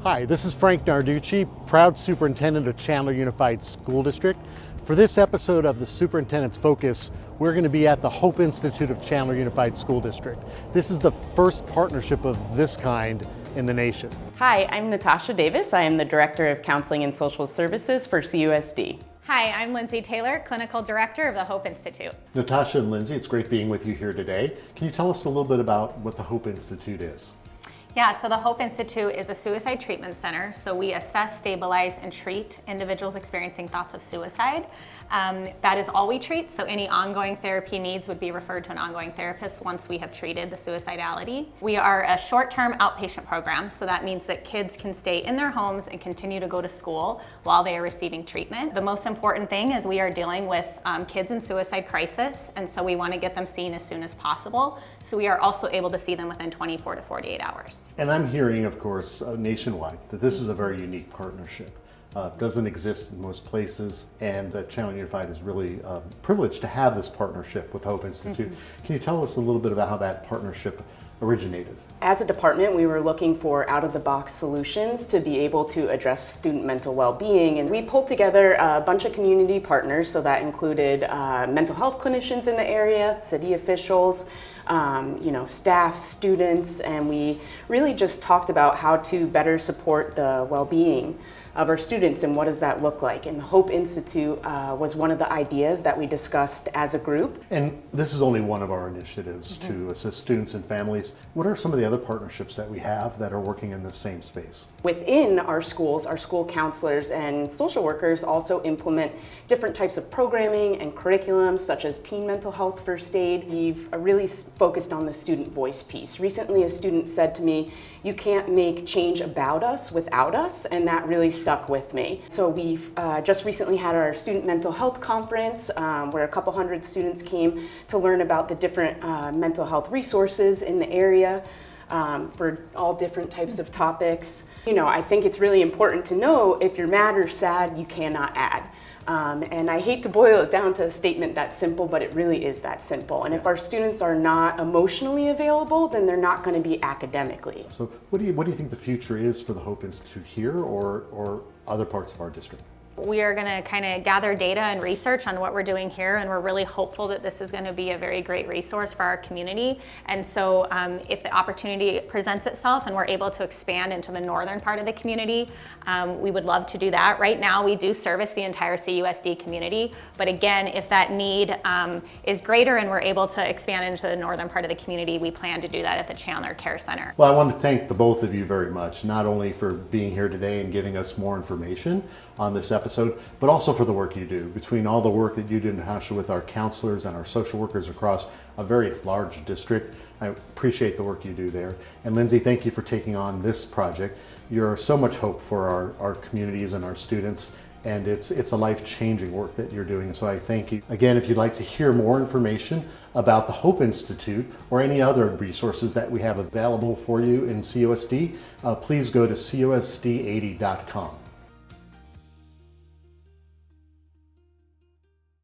Hi, this is Frank Narducci, proud superintendent of Chandler Unified School District. For this episode of the Superintendent's Focus, we're going to be at the Hope Institute of Chandler Unified School District. This is the first partnership of this kind in the nation. Hi, I'm Natasha Davis. I am the Director of Counseling and Social Services for CUSD. Hi, I'm Lindsay Taylor, Clinical Director of the Hope Institute. Natasha and Lindsay, it's great being with you here today. Can you tell us a little bit about what the Hope Institute is? Yeah, so the Hope Institute is a suicide treatment center. So we assess, stabilize, and treat individuals experiencing thoughts of suicide. That is all we treat. So any ongoing therapy needs would be referred to an ongoing therapist once we have treated the suicidality. We are a short-term outpatient program. So that means that kids can stay in their homes and continue to go to school while they are receiving treatment. The most important thing is we are dealing with kids in suicide crisis. And so we want to get them seen as soon as possible. So we are also able to see them within 24 to 48 hours. And I'm hearing, of course, nationwide, that this is a very unique partnership. Doesn't exist in most places, and that Chandler Unified is really privileged to have this partnership with Hope Institute. Can you tell us a little bit about how that partnership originated? As a department, we were looking for out-of-the-box solutions to be able to address student mental well-being, and we pulled together a bunch of community partners, so that included mental health clinicians in the area, city officials, staff, students, and we really just talked about how to better support the well-being of our students and what does that look like. And the Hope Institute was one of the ideas that we discussed as a group. And this is only one of our initiatives to assist students and families. What are some of the other partnerships that we have that are working in the same space? Within our schools, our school counselors and social workers also implement different types of programming and curriculums such as teen mental health first aid. We've really focused on the student voice piece. Recently, a student said to me, "You can't make change about us without us," and that really stuck with me. So we've just recently had our student mental health conference where a couple hundred students came to learn about the different mental health resources in the area for all different types of topics. I think it's really important to know if you're mad or sad, you cannot add. And I hate to boil it down to a statement that simple, but it really is that simple. And if our students are not emotionally available, then they're not going to be academically. So what do you think the future is for the Hope Institute here or other parts of our district? We are going to kind of gather data and research on what we're doing here, and we're really hopeful that this is going to be a very great resource for our community. And so if the opportunity presents itself and we're able to expand into the northern part of the community, we would love to do that. Right now we do service the entire CUSD community, but again, if that need is greater and we're able to expand into the northern part of the community, we plan to do that at the Chandler Care Center. Well, I want to thank the both of you very much, not only for being here today and giving us more information on this episode, but also for the work you do. Between all the work that you do in Natasha with our counselors and our social workers across a very large district, I appreciate the work you do there. And Lindsay, thank you for taking on this project. You're so much hope for our communities and our students, and it's a life-changing work that you're doing, so I thank you. Again, if you'd like to hear more information about the Hope Institute or any other resources that we have available for you in CUSD, please go to CUSD80.com.